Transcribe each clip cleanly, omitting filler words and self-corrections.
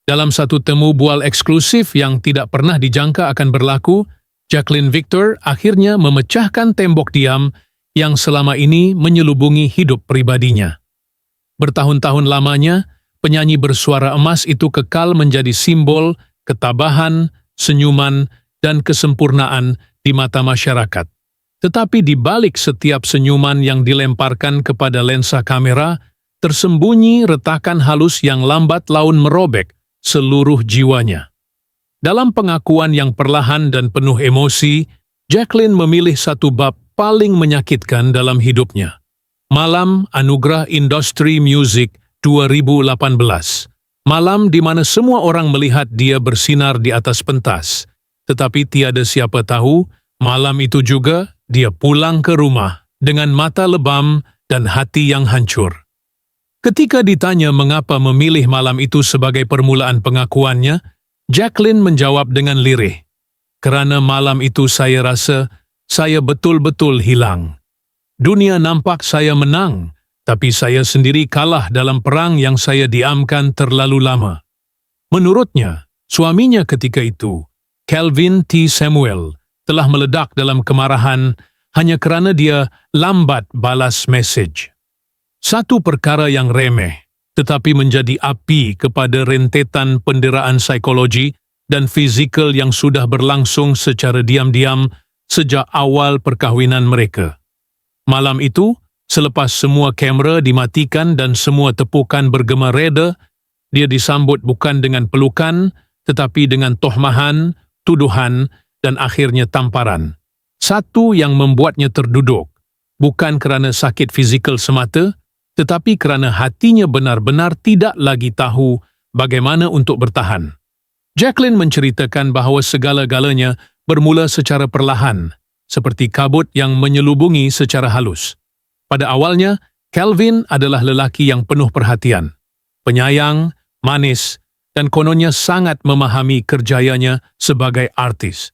Dalam satu temu bual eksklusif yang tidak pernah dijangka akan berlaku, Jacqueline Victor akhirnya memecahkan tembok diam yang selama ini menyelubungi hidup pribadinya. Bertahun-tahun lamanya, penyanyi bersuara emas itu kekal menjadi simbol ketabahan, senyuman, dan kesempurnaan di mata masyarakat. Tetapi di balik setiap senyuman yang dilemparkan kepada lensa kamera, tersembunyi retakan halus yang lambat laun merobek seluruh jiwanya. Dalam pengakuan yang perlahan dan penuh emosi, Jacqueline memilih satu bab paling menyakitkan dalam hidupnya. Malam Anugerah Industri Music 2018. Malam di mana semua orang melihat dia bersinar di atas pentas. Tetapi tiada siapa tahu, malam itu juga dia pulang ke rumah dengan mata lebam dan hati yang hancur. Ketika ditanya mengapa memilih malam itu sebagai permulaan pengakuannya, Jacqueline menjawab dengan lirih, "Kerana malam itu saya rasa saya betul-betul hilang. Dunia nampak saya menang, tapi saya sendiri kalah dalam perang yang saya diamkan terlalu lama." Menurutnya, suaminya ketika itu, Kelvin T. Samuel, telah meledak dalam kemarahan hanya kerana dia lambat balas mesej. Satu perkara yang remeh, tetapi menjadi api kepada rentetan penderaan psikologi dan fizikal yang sudah berlangsung secara diam-diam sejak awal perkahwinan mereka. Malam itu, selepas semua kamera dimatikan dan semua tepukan bergema reda, dia disambut bukan dengan pelukan, tetapi dengan tohmahan, tuduhan, dan akhirnya tamparan. Satu yang membuatnya terduduk, bukan kerana sakit fizikal semata, tetapi kerana hatinya benar-benar tidak lagi tahu bagaimana untuk bertahan. Jacqueline menceritakan bahawa segala-galanya bermula secara perlahan, seperti kabut yang menyelubungi secara halus. Pada awalnya, Kelvin adalah lelaki yang penuh perhatian, penyayang, manis, dan kononnya sangat memahami kerjayanya sebagai artis.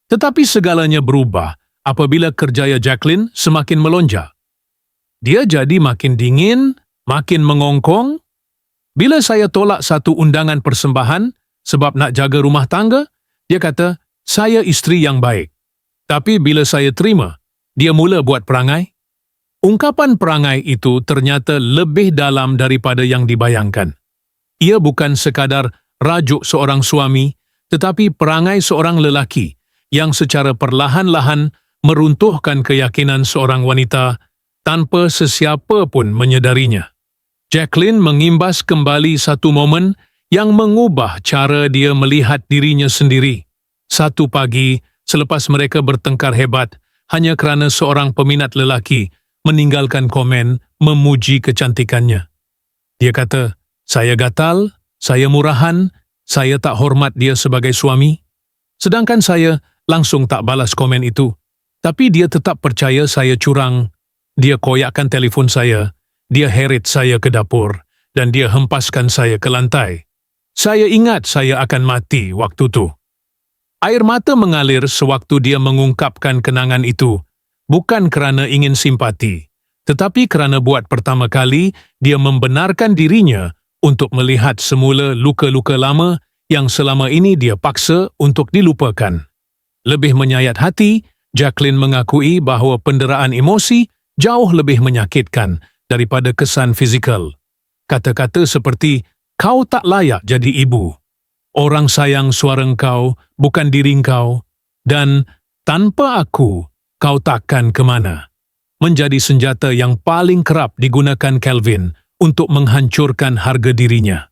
Tetapi segalanya berubah apabila kerjaya Jacqueline semakin melonjak. Dia jadi makin dingin, makin mengongkong. Bila saya tolak satu undangan persembahan sebab nak jaga rumah tangga, dia kata, "Saya isteri yang baik." Tapi bila saya terima, dia mula buat perangai. Ungkapan perangai itu ternyata lebih dalam daripada yang dibayangkan. Ia bukan sekadar rajuk seorang suami, tetapi perangai seorang lelaki yang secara perlahan-lahan meruntuhkan keyakinan seorang wanita tanpa sesiapa pun menyedarinya. Jacqueline mengimbas kembali satu momen yang mengubah cara dia melihat dirinya sendiri. Satu pagi, selepas mereka bertengkar hebat, hanya kerana seorang peminat lelaki meninggalkan komen memuji kecantikannya. Dia kata, "Saya gatal, saya murahan, saya tak hormat dia sebagai suami." Sedangkan saya langsung tak balas komen itu. Tapi dia tetap percaya saya curang. Dia koyakkan telefon saya, dia heret saya ke dapur, dan dia hempaskan saya ke lantai. Saya ingat saya akan mati waktu tu. Air mata mengalir sewaktu dia mengungkapkan kenangan itu, bukan kerana ingin simpati, tetapi kerana buat pertama kali dia membenarkan dirinya untuk melihat semula luka-luka lama yang selama ini dia paksa untuk dilupakan. Lebih menyayat hati, Jacqueline mengakui bahawa penderaan emosi jauh lebih menyakitkan daripada kesan fizikal. Kata-kata seperti, "Kau tak layak jadi ibu," "Orang sayang suara engkau, bukan diri engkau," dan "Tanpa aku, kau takkan ke mana," menjadi senjata yang paling kerap digunakan Kelvin untuk menghancurkan harga dirinya.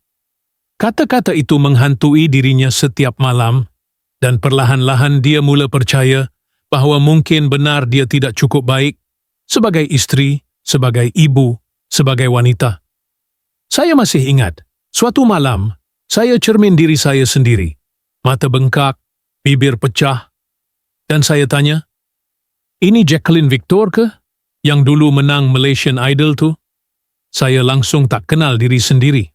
Kata-kata itu menghantui dirinya setiap malam, dan perlahan-lahan dia mula percaya bahawa mungkin benar dia tidak cukup baik sebagai isteri, sebagai ibu, sebagai wanita. Saya masih ingat, suatu malam, saya cermin diri saya sendiri. Mata bengkak, bibir pecah, dan saya tanya, "Ini Jacqueline Victor ke? Yang dulu menang Malaysian Idol tu?" Saya langsung tak kenal diri sendiri.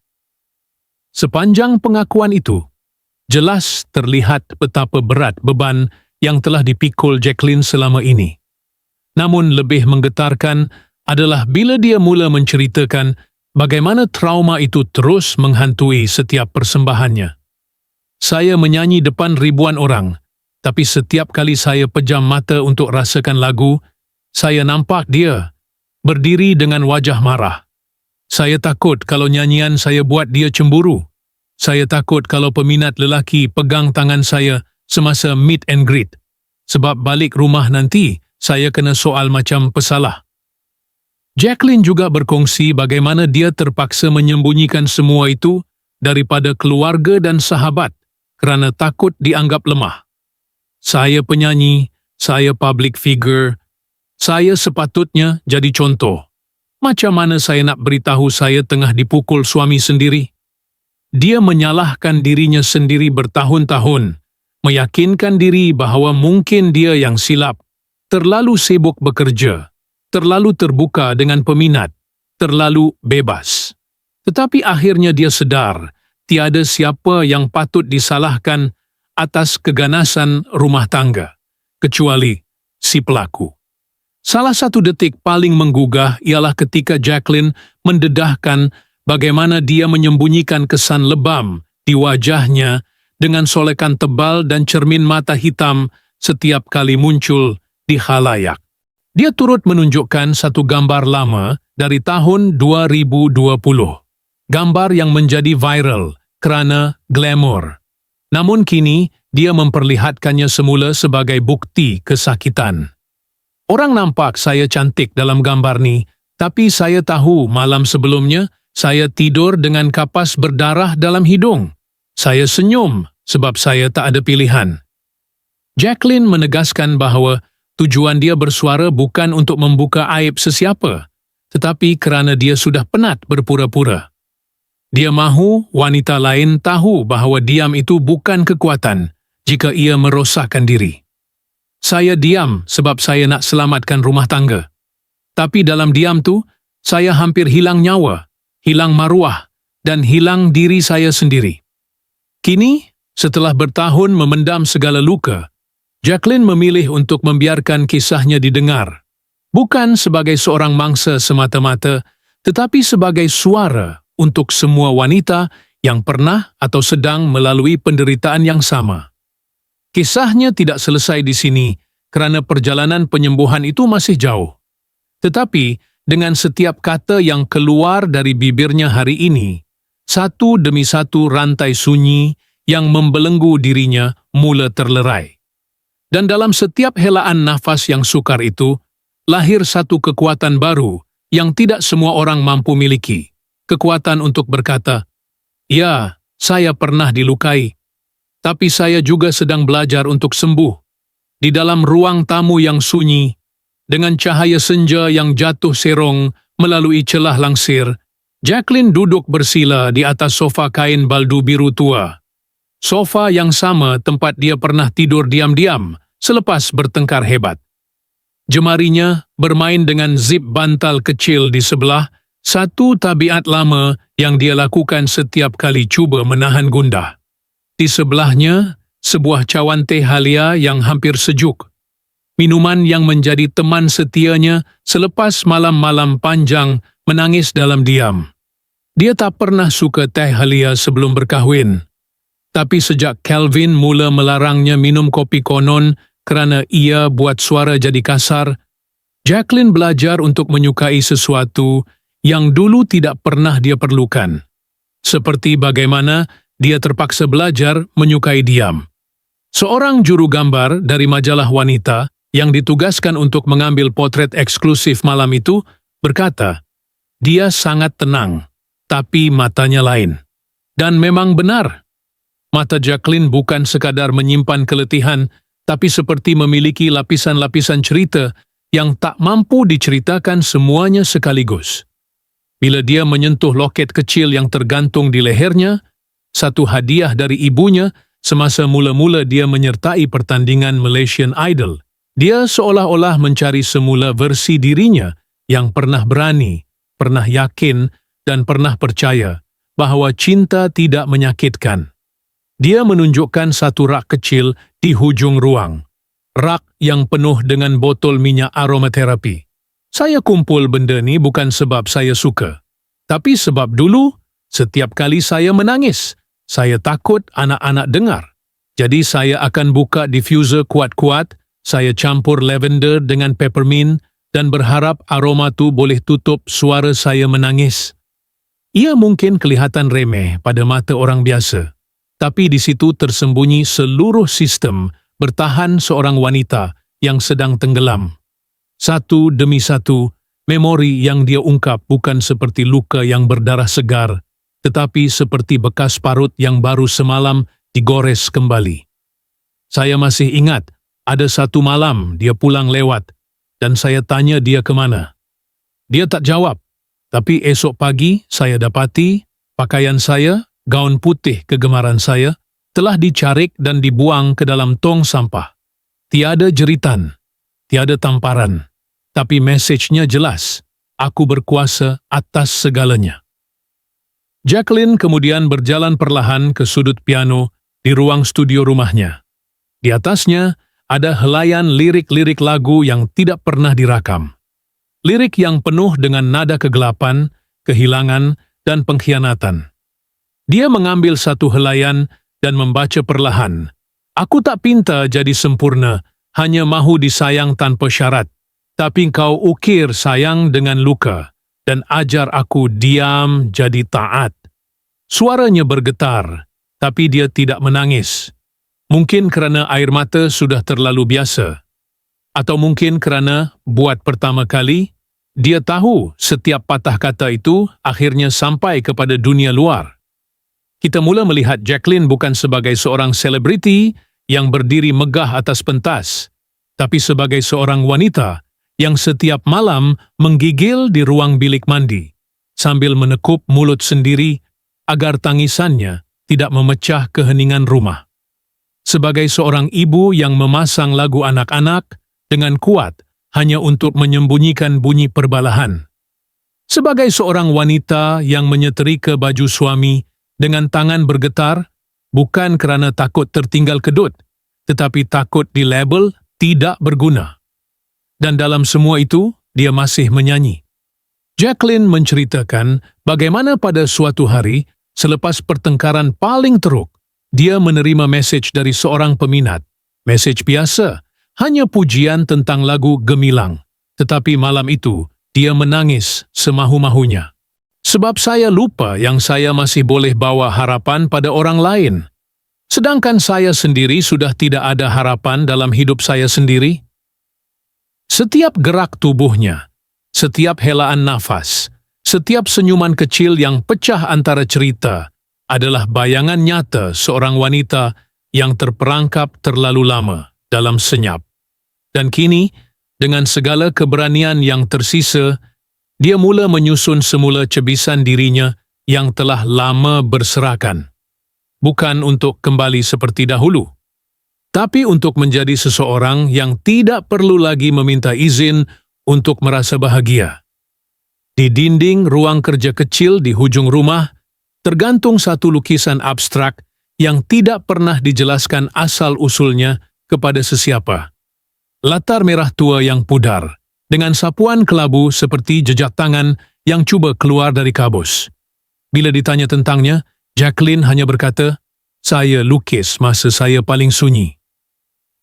Sepanjang pengakuan itu, jelas terlihat betapa berat beban yang telah dipikul Jacqueline selama ini. Namun lebih menggetarkan adalah bila dia mula menceritakan Bagaimana trauma itu terus menghantui setiap persembahannya. Saya menyanyi depan ribuan orang, tapi setiap kali saya pejam mata untuk rasakan lagu, saya nampak dia berdiri dengan wajah marah. Saya takut kalau nyanyian saya buat dia cemburu. Saya takut kalau peminat lelaki pegang tangan saya semasa meet and greet. Sebab balik rumah nanti, saya kena soal macam pesalah. Jacqueline juga berkongsi bagaimana dia terpaksa menyembunyikan semua itu daripada keluarga dan sahabat kerana takut dianggap lemah. Saya penyanyi, saya public figure, saya sepatutnya jadi contoh. Macam mana saya nak beritahu saya tengah dipukul suami sendiri? Dia menyalahkan dirinya sendiri bertahun-tahun, meyakinkan diri bahawa mungkin dia yang silap, terlalu sibuk bekerja, terlalu terbuka dengan peminat, terlalu bebas. Tetapi akhirnya dia sedar, tiada siapa yang patut disalahkan atas keganasan rumah tangga, kecuali si pelaku. Salah satu detik paling menggugah ialah ketika Jacqueline mendedahkan bagaimana dia menyembunyikan kesan lebam di wajahnya dengan solekan tebal dan cermin mata hitam setiap kali muncul di khalayak. Dia turut menunjukkan satu gambar lama dari tahun 2020. Gambar yang menjadi viral kerana glamour. Namun kini, dia memperlihatkannya semula sebagai bukti kesakitan. Orang nampak saya cantik dalam gambar ni, tapi saya tahu malam sebelumnya, saya tidur dengan kapas berdarah dalam hidung. Saya senyum sebab saya tak ada pilihan. Jacqueline menegaskan bahawa tujuan dia bersuara bukan untuk membuka aib sesiapa, tetapi kerana dia sudah penat berpura-pura. Dia mahu wanita lain tahu bahawa diam itu bukan kekuatan jika ia merosakkan diri. Saya diam sebab saya nak selamatkan rumah tangga. Tapi dalam diam tu, saya hampir hilang nyawa, hilang maruah, dan hilang diri saya sendiri. Kini, setelah bertahun memendam segala luka, Jacqueline memilih untuk membiarkan kisahnya didengar, bukan sebagai seorang mangsa semata-mata, tetapi sebagai suara untuk semua wanita yang pernah atau sedang melalui penderitaan yang sama. Kisahnya tidak selesai di sini kerana perjalanan penyembuhan itu masih jauh. Tetapi, dengan setiap kata yang keluar dari bibirnya hari ini, satu demi satu rantai sunyi yang membelenggu dirinya mula terlerai. Dan dalam setiap helaan nafas yang sukar itu, lahir satu kekuatan baru yang tidak semua orang mampu miliki. Kekuatan untuk berkata, "Ya, saya pernah dilukai, tapi saya juga sedang belajar untuk sembuh." Di dalam ruang tamu yang sunyi, dengan cahaya senja yang jatuh serong melalui celah langsir, Jacqueline duduk bersila di atas sofa kain baldu biru tua. Sofa yang sama tempat dia pernah tidur diam-diam selepas bertengkar hebat. Jemarinya bermain dengan zip bantal kecil di sebelah, satu tabiat lama yang dia lakukan setiap kali cuba menahan gundah. Di sebelahnya, sebuah cawan teh halia yang hampir sejuk. Minuman yang menjadi teman setianya selepas malam-malam panjang menangis dalam diam. Dia tak pernah suka teh halia sebelum berkahwin. Tapi sejak Calvin mula melarangnya minum kopi konon kerana ia buat suara jadi kasar, Jacqueline belajar untuk menyukai sesuatu yang dulu tidak pernah dia perlukan. Seperti bagaimana dia terpaksa belajar menyukai diam. Seorang juru gambar dari majalah wanita yang ditugaskan untuk mengambil potret eksklusif malam itu berkata, "Dia sangat tenang, tapi matanya lain." Dan memang benar. Mata Jacqueline bukan sekadar menyimpan keletihan, tapi seperti memiliki lapisan-lapisan cerita yang tak mampu diceritakan semuanya sekaligus. Bila dia menyentuh loket kecil yang tergantung di lehernya, satu hadiah dari ibunya semasa mula-mula dia menyertai pertandingan Malaysian Idol, dia seolah-olah mencari semula versi dirinya yang pernah berani, pernah yakin, dan pernah percaya bahawa cinta tidak menyakitkan. Dia menunjukkan satu rak kecil di hujung ruang. Rak yang penuh dengan botol minyak aromaterapi. Saya kumpul benda ni bukan sebab saya suka, Tapi sebab dulu, setiap kali saya menangis, saya takut anak-anak dengar. Jadi saya akan buka diffuser kuat-kuat, saya campur lavender dengan peppermint dan berharap aroma tu boleh tutup suara saya menangis. Ia mungkin kelihatan remeh pada mata orang biasa, tapi di situ tersembunyi seluruh sistem bertahan seorang wanita yang sedang tenggelam. Satu demi satu, memori yang dia ungkap bukan seperti luka yang berdarah segar, tetapi seperti bekas parut yang baru semalam digores kembali. Saya masih ingat, ada satu malam dia pulang lewat dan saya tanya dia ke mana. Dia tak jawab, tapi esok pagi saya dapati pakaian saya, gaun putih kegemaran saya, telah dicarik dan dibuang ke dalam tong sampah. Tiada jeritan, tiada tamparan, tapi mesejnya jelas, aku berkuasa atas segalanya. Jacqueline kemudian berjalan perlahan ke sudut piano di ruang studio rumahnya. Di atasnya ada helaian lirik-lirik lagu yang tidak pernah dirakam. Lirik yang penuh dengan nada kegelapan, kehilangan, dan pengkhianatan. Dia mengambil satu helaian dan membaca perlahan. Aku tak pinta jadi sempurna, hanya mahu disayang tanpa syarat. Tapi kau ukir sayang dengan luka, dan ajar aku diam jadi taat. Suaranya bergetar, tapi dia tidak menangis. Mungkin kerana air mata sudah terlalu biasa. Atau mungkin kerana, buat pertama kali, dia tahu setiap patah kata itu akhirnya sampai kepada dunia luar. Kita mula melihat Jacqueline bukan sebagai seorang selebriti yang berdiri megah atas pentas, tapi sebagai seorang wanita yang setiap malam menggigil di ruang bilik mandi, sambil menekup mulut sendiri agar tangisannya tidak memecah keheningan rumah. Sebagai seorang ibu yang memasang lagu anak-anak dengan kuat hanya untuk menyembunyikan bunyi perbalahan. Sebagai seorang wanita yang menyetrika baju suami dengan tangan bergetar, bukan kerana takut tertinggal kedut, tetapi takut dilabel tidak berguna. Dan dalam semua itu, dia masih menyanyi. Jacqueline menceritakan bagaimana pada suatu hari, selepas pertengkaran paling teruk, dia menerima mesej dari seorang peminat. Mesej biasa, hanya pujian tentang lagu gemilang. Tetapi malam itu, dia menangis semahu-mahunya. Sebab saya lupa yang saya masih boleh bawa harapan pada orang lain. Sedangkan saya sendiri sudah tidak ada harapan dalam hidup saya sendiri. Setiap gerak tubuhnya, setiap helaan nafas, setiap senyuman kecil yang pecah antara cerita adalah bayangan nyata seorang wanita yang terperangkap terlalu lama dalam senyap. Dan kini, dengan segala keberanian yang tersisa, dia mula menyusun semula cebisan dirinya yang telah lama berserakan. Bukan untuk kembali seperti dahulu, tapi untuk menjadi seseorang yang tidak perlu lagi meminta izin untuk merasa bahagia. Di dinding ruang kerja kecil di hujung rumah, tergantung satu lukisan abstrak yang tidak pernah dijelaskan asal-usulnya kepada sesiapa. Latar merah tua yang pudar, dengan sapuan kelabu seperti jejak tangan yang cuba keluar dari kabus. Bila ditanya tentangnya, Jacqueline hanya berkata, "Saya lukis masa saya paling sunyi."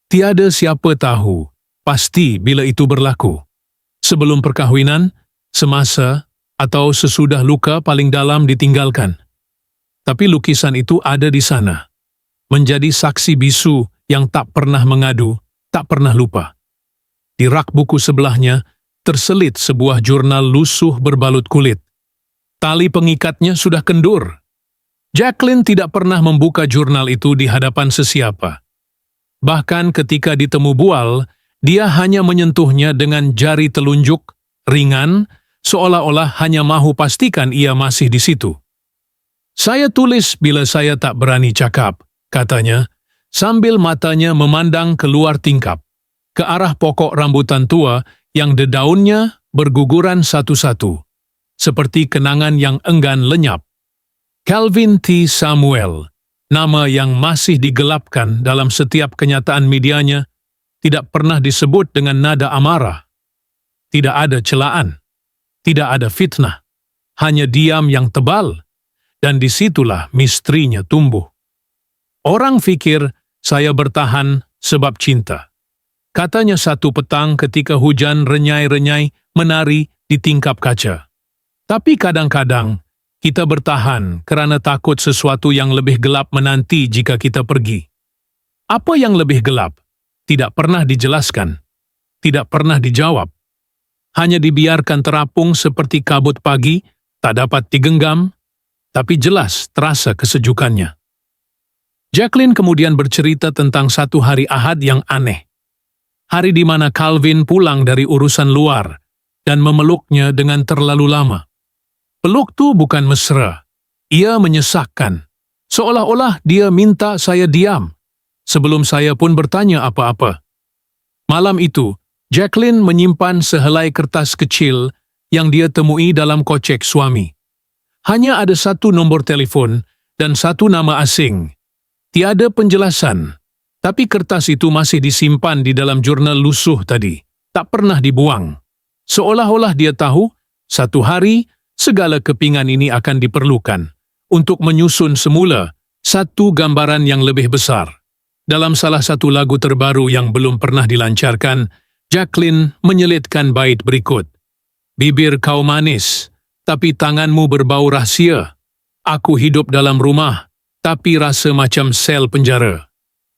Tiada siapa tahu pasti bila itu berlaku. Sebelum perkahwinan, semasa, atau sesudah luka paling dalam ditinggalkan. Tapi lukisan itu ada di sana, menjadi saksi bisu yang tak pernah mengadu, tak pernah lupa. Di rak buku sebelahnya, terselit sebuah jurnal lusuh berbalut kulit. Tali pengikatnya sudah kendur. Jacqueline tidak pernah membuka jurnal itu di hadapan sesiapa. Bahkan ketika ditemu bual, dia hanya menyentuhnya dengan jari telunjuk, ringan, seolah-olah hanya mahu pastikan ia masih di situ. "Saya tulis bila saya tak berani cakap," katanya, sambil matanya memandang keluar tingkap, ke arah pokok rambutan tua yang dedaunnya berguguran satu-satu, seperti kenangan yang enggan lenyap. Calvin T. Samuel, nama yang masih digelapkan dalam setiap kenyataan medianya, tidak pernah disebut dengan nada amarah. Tidak ada celaan, tidak ada fitnah, hanya diam yang tebal, dan disitulah misterinya tumbuh. Orang fikir saya bertahan sebab cinta. Katanya satu petang ketika hujan renyai-renyai menari di tingkap kaca. Tapi kadang-kadang kita bertahan kerana takut sesuatu yang lebih gelap menanti jika kita pergi. Apa yang lebih gelap? Tidak pernah dijelaskan. Tidak pernah dijawab. Hanya dibiarkan terapung seperti kabut pagi, tak dapat digenggam, tapi jelas terasa kesejukannya. Jacqueline kemudian bercerita tentang satu hari Ahad yang aneh. Hari di mana Calvin pulang dari urusan luar dan memeluknya dengan terlalu lama. Peluk tu bukan mesra. Ia menyesakkan. Seolah-olah dia minta saya diam, sebelum saya pun bertanya apa-apa. Malam itu, Jacqueline menyimpan sehelai kertas kecil yang dia temui dalam kocek suami. Hanya ada satu nombor telefon dan satu nama asing. Tiada penjelasan, tapi kertas itu masih disimpan di dalam jurnal lusuh tadi, tak pernah dibuang. Seolah-olah dia tahu, satu hari segala kepingan ini akan diperlukan untuk menyusun semula satu gambaran yang lebih besar. Dalam salah satu lagu terbaru yang belum pernah dilancarkan, Jacqueline menyelitkan bait berikut. Bibir kau manis, tapi tanganmu berbau rahsia. Aku hidup dalam rumah, tapi rasa macam sel penjara.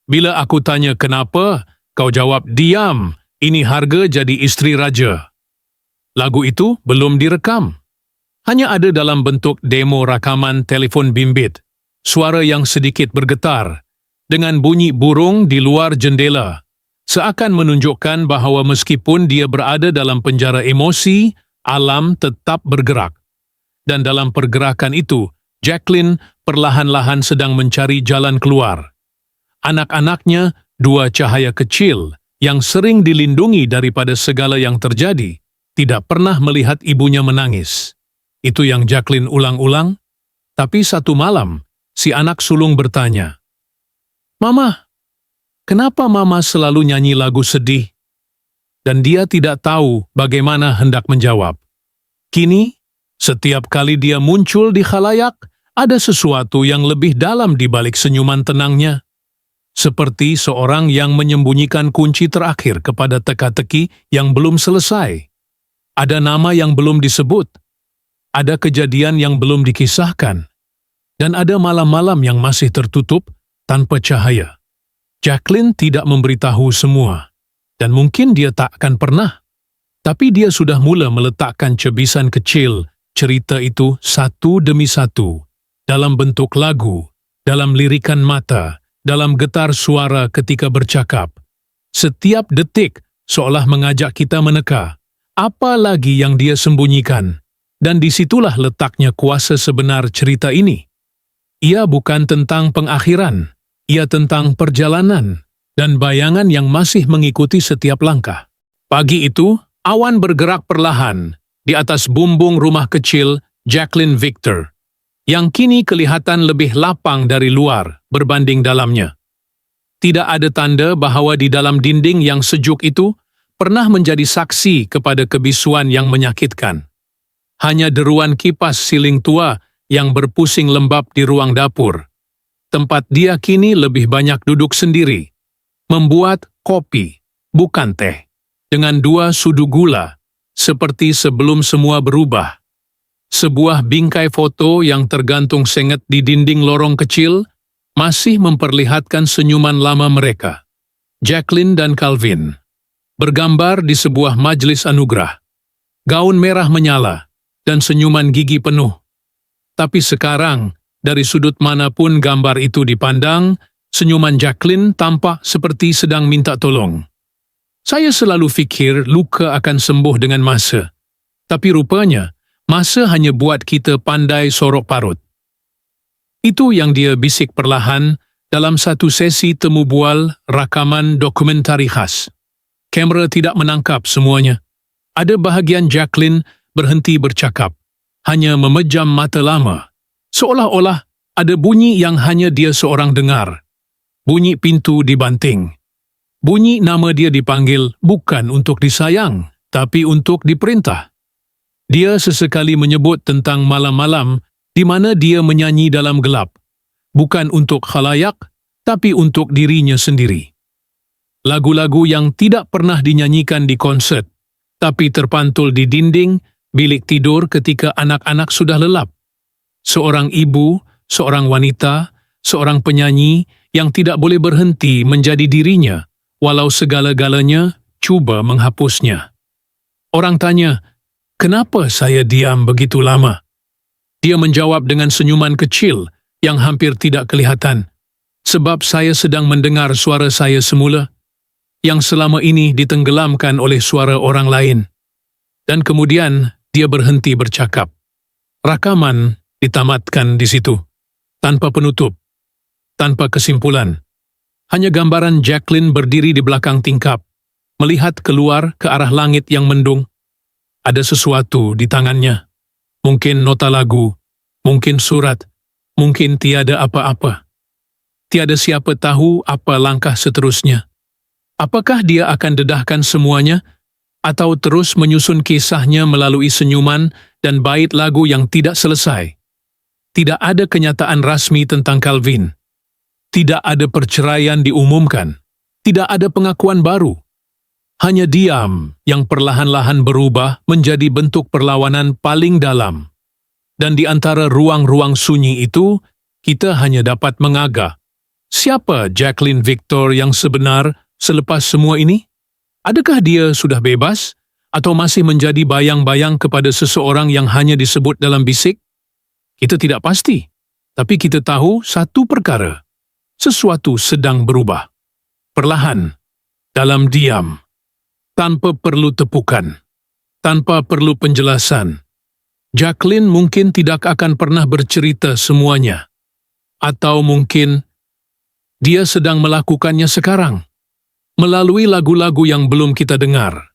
Bila aku tanya kenapa, kau jawab diam, ini harga jadi isteri raja. Lagu itu belum direkam. Hanya ada dalam bentuk demo rakaman telefon bimbit, suara yang sedikit bergetar, dengan bunyi burung di luar jendela, seakan menunjukkan bahawa meskipun dia berada dalam penjara emosi, alam tetap bergerak. Dan dalam pergerakan itu, Jacqueline perlahan-lahan sedang mencari jalan keluar. Anak-anaknya, dua cahaya kecil, yang sering dilindungi daripada segala yang terjadi, tidak pernah melihat ibunya menangis. Itu yang Jacqueline ulang-ulang. Tapi satu malam, si anak sulung bertanya, "Mama, kenapa Mama selalu nyanyi lagu sedih?" Dan dia tidak tahu bagaimana hendak menjawab. Kini, setiap kali dia muncul di khalayak, ada sesuatu yang lebih dalam di balik senyuman tenangnya. Seperti seorang yang menyembunyikan kunci terakhir kepada teka-teki yang belum selesai. Ada nama yang belum disebut. Ada kejadian yang belum dikisahkan. Dan ada malam-malam yang masih tertutup tanpa cahaya. Jacqueline tidak memberitahu semua. Dan mungkin dia tak akan pernah. Tapi dia sudah mula meletakkan cebisan kecil cerita itu satu demi satu, dalam bentuk lagu, dalam lirikan mata, dalam getar suara ketika bercakap. Setiap detik seolah mengajak kita meneka. Apa lagi yang dia sembunyikan? Dan disitulah letaknya kuasa sebenar cerita ini. Ia bukan tentang pengakhiran, ia tentang perjalanan dan bayangan yang masih mengikuti setiap langkah. Pagi itu, awan bergerak perlahan di atas bumbung rumah kecil Jacqueline Victor, yang kini kelihatan lebih lapang dari luar berbanding dalamnya. Tidak ada tanda bahawa di dalam dinding yang sejuk itu pernah menjadi saksi kepada kebisuan yang menyakitkan. Hanya deruan kipas siling tua yang berpusing lembab di ruang dapur. Tempat dia kini lebih banyak duduk sendiri, membuat kopi, bukan teh, dengan 2 sudu gula, seperti sebelum semua berubah. Sebuah bingkai foto yang tergantung sengit di dinding lorong kecil masih memperlihatkan senyuman lama mereka, Jacqueline dan Calvin, bergambar di sebuah majlis anugerah. Gaun merah menyala, dan senyuman gigi penuh. Tapi sekarang, dari sudut manapun gambar itu dipandang, senyuman Jacqueline tampak seperti sedang minta tolong. Saya selalu fikir luka akan sembuh dengan masa. Tapi rupanya, masa hanya buat kita pandai sorok parut. Itu yang dia bisik perlahan dalam satu sesi temu bual rakaman dokumentari khas. Kamera tidak menangkap semuanya. Ada bahagian Jacqueline berhenti bercakap, hanya memejam mata lama. Seolah-olah ada bunyi yang hanya dia seorang dengar. Bunyi pintu dibanting. Bunyi nama dia dipanggil bukan untuk disayang, tapi untuk diperintah. Dia sesekali menyebut tentang malam-malam di mana dia menyanyi dalam gelap, bukan untuk khalayak, tapi untuk dirinya sendiri. Lagu-lagu yang tidak pernah dinyanyikan di konsert, tapi terpantul di dinding bilik tidur ketika anak-anak sudah lelap. Seorang ibu, seorang wanita, seorang penyanyi yang tidak boleh berhenti menjadi dirinya, walau segala-galanya cuba menghapusnya. Orang tanya, "Kenapa saya diam begitu lama?" Dia menjawab dengan senyuman kecil yang hampir tidak kelihatan, "Sebab saya sedang mendengar suara saya semula, yang selama ini ditenggelamkan oleh suara orang lain." Dan kemudian dia berhenti bercakap. Rakaman ditamatkan di situ, tanpa penutup, tanpa kesimpulan. Hanya gambaran Jacqueline berdiri di belakang tingkap, melihat keluar ke arah langit yang mendung. Ada sesuatu di tangannya. Mungkin nota lagu, mungkin surat, mungkin tiada apa-apa. Tiada siapa tahu apa langkah seterusnya. Apakah dia akan dedahkan semuanya, atau terus menyusun kisahnya melalui senyuman dan bait lagu yang tidak selesai? Tidak ada kenyataan rasmi tentang Calvin. Tidak ada perceraian diumumkan. Tidak ada pengakuan baru. Hanya diam yang perlahan-lahan berubah menjadi bentuk perlawanan paling dalam. Dan di antara ruang-ruang sunyi itu, kita hanya dapat mengagak. Siapa Jacqueline Victor yang sebenar selepas semua ini? Adakah dia sudah bebas? Atau masih menjadi bayang-bayang kepada seseorang yang hanya disebut dalam bisik? Kita tidak pasti. Tapi kita tahu satu perkara. Sesuatu sedang berubah. Perlahan. Dalam diam. Tanpa perlu tepukan, tanpa perlu penjelasan. Jacqueline mungkin tidak akan pernah bercerita semuanya. Atau mungkin dia sedang melakukannya sekarang, melalui lagu-lagu yang belum kita dengar.